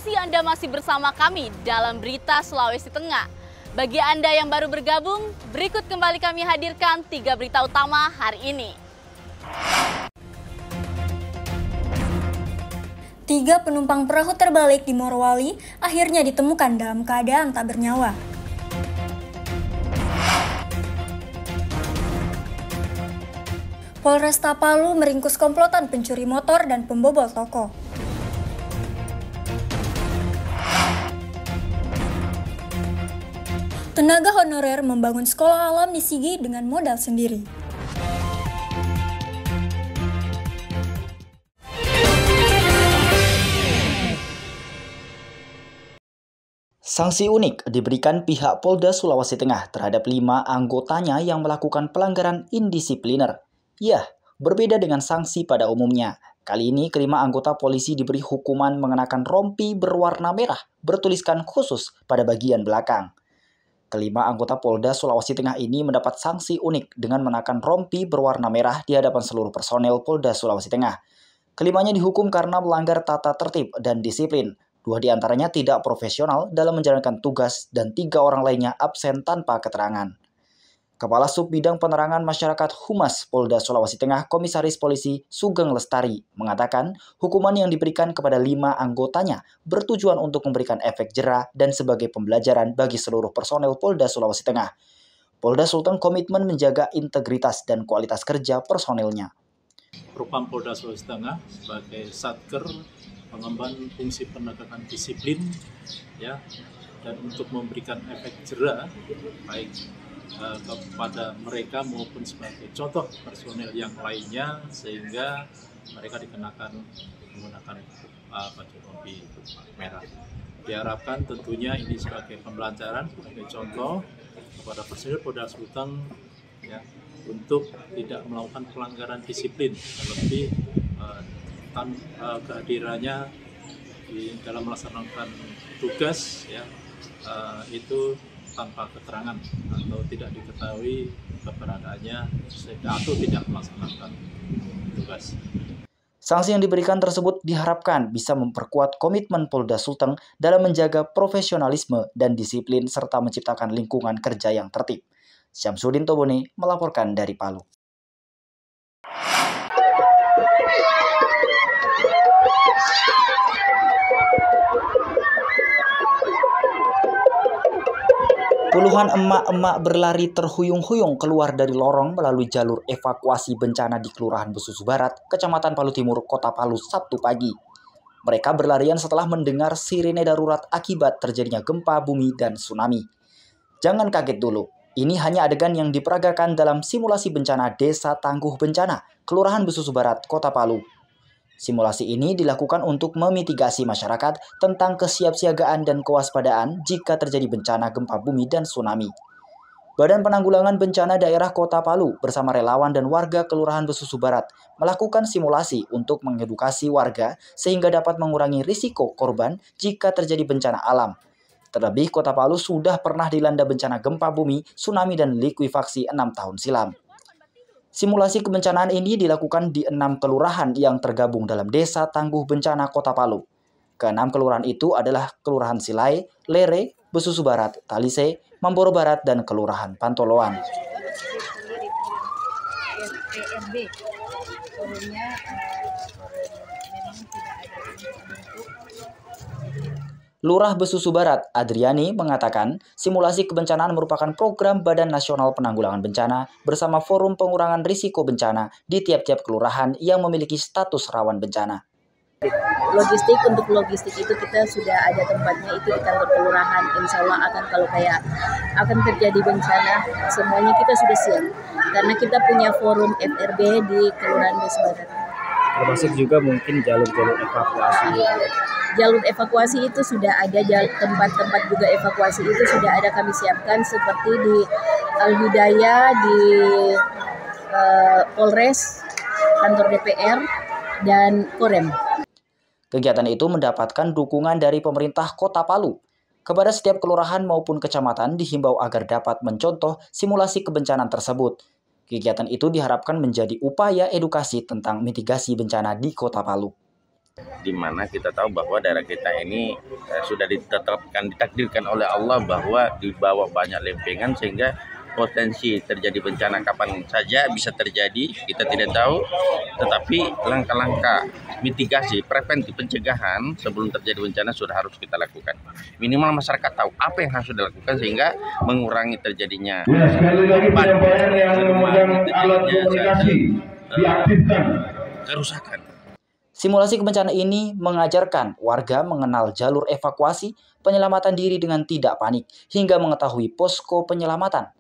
kasih Anda masih bersama kami dalam Berita Sulawesi Tengah. Bagi Anda yang baru bergabung, berikut kembali kami hadirkan 3 berita utama hari ini. 3 penumpang perahu terbalik di Morowali akhirnya ditemukan dalam keadaan tak bernyawa. Polresta Palu meringkus komplotan pencuri motor dan pembobol toko. Tenaga honorer membangun sekolah alam di Sigi dengan modal sendiri. Sanksi unik diberikan pihak Polda Sulawesi Tengah terhadap 5 anggotanya yang melakukan pelanggaran indisipliner. Ya, berbeda dengan sanksi pada umumnya. Kali ini kelima anggota polisi diberi hukuman mengenakan rompi berwarna merah bertuliskan khusus pada bagian belakang. Kelima anggota Polda Sulawesi Tengah ini mendapat sanksi unik dengan mengenakan rompi berwarna merah di hadapan seluruh personel Polda Sulawesi Tengah. Kelimanya dihukum karena melanggar tata tertib dan disiplin. 2 diantaranya tidak profesional dalam menjalankan tugas dan 3 orang lainnya absen tanpa keterangan. Kepala Sub Bidang Penerangan Masyarakat Humas Polda Sulawesi Tengah, Komisaris Polisi Sugeng Lestari, mengatakan hukuman yang diberikan kepada 5 anggotanya bertujuan untuk memberikan efek jera dan sebagai pembelajaran bagi seluruh personel Polda Sulawesi Tengah. Polda Sulteng komitmen menjaga integritas dan kualitas kerja personelnya. Propam Polda Sulawesi Tengah sebagai Satker mengemban fungsi penegakan disiplin, ya, dan untuk memberikan efek jera baik kepada mereka maupun sebagai contoh personel yang lainnya sehingga mereka dikenakan menggunakan baju rompi merah. Diharapkan tentunya ini sebagai pembelajaran, sebagai contoh kepada personel Polda Sulteng, ya, untuk tidak melakukan pelanggaran disiplin, terlebih kehadirannya di dalam melaksanakan tugas, ya, itu tanpa keterangan atau tidak diketahui keberadaannya atau tidak melaksanakan tugas. Sanksi yang diberikan tersebut diharapkan bisa memperkuat komitmen Polda Sulteng dalam menjaga profesionalisme dan disiplin serta menciptakan lingkungan kerja yang tertib. Syamsuddin Tobone melaporkan dari Palu. Puluhan emak-emak berlari terhuyung-huyung keluar dari lorong melalui jalur evakuasi bencana di Kelurahan Besusu Barat, Kecamatan Palu Timur, Kota Palu, Sabtu pagi. Mereka berlarian setelah mendengar sirine darurat akibat terjadinya gempa bumi dan tsunami. Jangan kaget dulu, ini hanya adegan yang diperagakan dalam simulasi bencana Desa Tangguh Bencana, Kelurahan Besusu Barat, Kota Palu. Simulasi ini dilakukan untuk memitigasi masyarakat tentang kesiapsiagaan dan kewaspadaan jika terjadi bencana gempa bumi dan tsunami. Badan Penanggulangan Bencana Daerah Kota Palu bersama relawan dan warga Kelurahan Besusu Barat melakukan simulasi untuk mengedukasi warga sehingga dapat mengurangi risiko korban jika terjadi bencana alam. Terlebih Kota Palu sudah pernah dilanda bencana gempa bumi, tsunami, dan likuifaksi 6 tahun silam. Simulasi kebencanaan ini dilakukan di 6 kelurahan yang tergabung dalam Desa Tangguh Bencana Kota Palu. Ke-6 kelurahan itu adalah Kelurahan Silai, Lere, Besusu Barat, Talise, Mamboro Barat, dan Kelurahan Pantoloan. Lurah Besusu Barat, Adriani, mengatakan simulasi kebencanaan merupakan program Badan Nasional Penanggulangan Bencana bersama Forum Pengurangan Risiko Bencana di tiap-tiap kelurahan yang memiliki status rawan bencana. Untuk logistik itu kita sudah ada tempatnya itu di kantor kelurahan. Insya Allah kalau akan terjadi bencana semuanya kita sudah siap karena kita punya forum FRB di Kelurahan Besusu Barat. Termasuk juga mungkin jalur-jalur evakuasi. Jalur evakuasi itu sudah ada, tempat-tempat juga evakuasi itu sudah ada kami siapkan seperti di Al-Hidayah, di Polres, kantor DPR, dan Korem. Kegiatan itu mendapatkan dukungan dari pemerintah Kota Palu. Kepada setiap kelurahan maupun kecamatan dihimbau agar dapat mencontoh simulasi kebencanaan tersebut. Kegiatan itu diharapkan menjadi upaya edukasi tentang mitigasi bencana di Kota Palu. Di mana kita tahu bahwa daerah kita ini sudah ditakdirkan oleh Allah bahwa di bawah banyak lempengan sehingga potensi terjadi bencana kapan saja bisa terjadi, kita tidak tahu. Tetapi langkah-langkah mitigasi, preventif, pencegahan sebelum terjadi bencana sudah harus kita lakukan. Minimal masyarakat tahu apa yang harus dilakukan sehingga mengurangi terjadinya kerusakan. Simulasi bencana ini mengajarkan warga mengenal jalur evakuasi, penyelamatan diri dengan tidak panik, hingga mengetahui posko penyelamatan.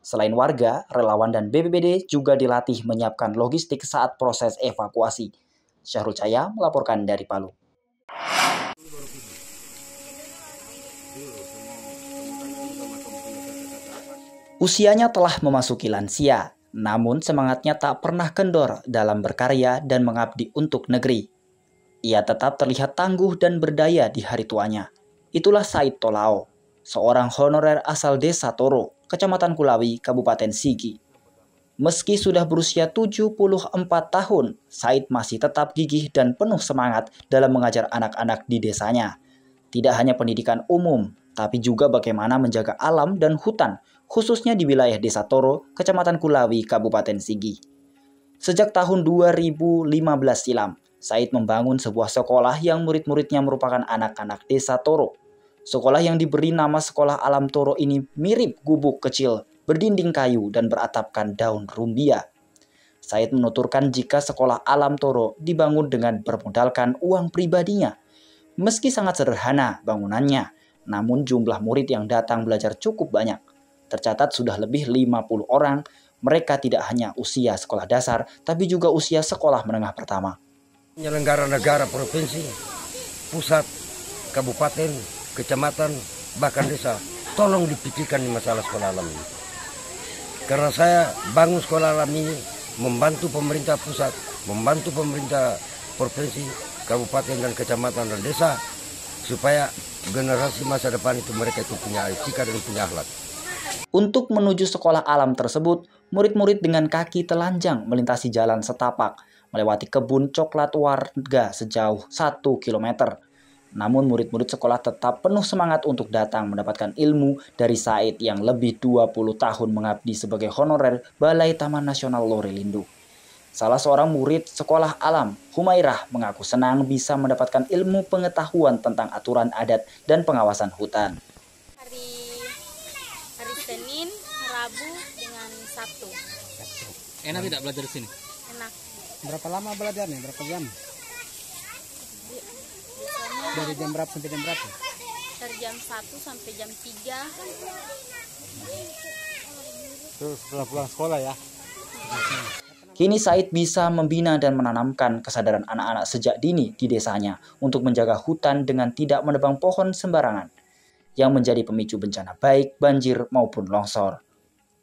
Selain warga, relawan dan BPBD juga dilatih menyiapkan logistik saat proses evakuasi. Syahrul Cahya melaporkan dari Palu. Usianya telah memasuki lansia, namun semangatnya tak pernah kendor dalam berkarya dan mengabdi untuk negeri. Ia tetap terlihat tangguh dan berdaya di hari tuanya. Itulah Said Tolao, seorang honorer asal Desa Toro, Kecamatan Kulawi, Kabupaten Sigi. Meski sudah berusia 74 tahun, Said masih tetap gigih dan penuh semangat dalam mengajar anak-anak di desanya. Tidak hanya pendidikan umum, tapi juga bagaimana menjaga alam dan hutan, khususnya di wilayah Desa Toro, Kecamatan Kulawi, Kabupaten Sigi. Sejak tahun 2015 silam, Said membangun sebuah sekolah yang murid-muridnya merupakan anak-anak Desa Toro. Sekolah yang diberi nama Sekolah Alam Toro ini mirip gubuk kecil, berdinding kayu dan beratapkan daun rumbia. Said menuturkan jika Sekolah Alam Toro dibangun dengan bermodalkan uang pribadinya. Meski sangat sederhana bangunannya, namun jumlah murid yang datang belajar cukup banyak. Tercatat sudah lebih 50 orang, mereka tidak hanya usia sekolah dasar, tapi juga usia sekolah menengah pertama. Penyelenggara negara, provinsi, pusat, kabupaten, kecamatan, bahkan desa, tolong dipikirkan masalah sekolah alam ini. Karena saya bangun sekolah alam ini, membantu pemerintah pusat, membantu pemerintah provinsi, kabupaten dan kecamatan dan desa, supaya generasi masa depan itu mereka itu punya etika dan punya akhlak. Untuk menuju sekolah alam tersebut, murid-murid dengan kaki telanjang melintasi jalan setapak, melewati kebun coklat warga sejauh 1 km. Namun murid-murid sekolah tetap penuh semangat untuk datang mendapatkan ilmu dari Said yang lebih 20 tahun mengabdi sebagai honorer Balai Taman Nasional Lorelindo. Salah seorang murid sekolah alam, Humairah, mengaku senang bisa mendapatkan ilmu pengetahuan tentang aturan adat dan pengawasan hutan. Hari Senin, Rabu, dengan Sabtu. Enak tidak belajar di sini? Enak. Berapa lama belajarnya? Berapa jam? Dari jam berapa sampai jam berapa? Dari jam 1 sampai jam 3. Terus setelah pulang sekolah ya? Kini Said bisa membina dan menanamkan kesadaran anak-anak sejak dini di desanya untuk menjaga hutan dengan tidak menebang pohon sembarangan, yang menjadi pemicu bencana baik banjir maupun longsor.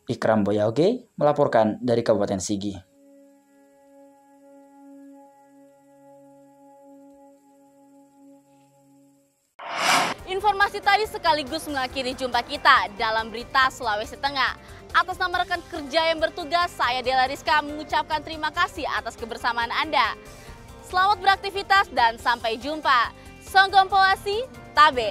Ikram Boyaoge melaporkan dari Kabupaten Sigi. Informasi tadi sekaligus mengakhiri jumpa kita dalam Berita Sulawesi Tengah. Atas nama rekan kerja yang bertugas, saya Dela Rizka mengucapkan terima kasih atas kebersamaan Anda. Selamat beraktivitas dan sampai jumpa. Songgompoasi, Tabe.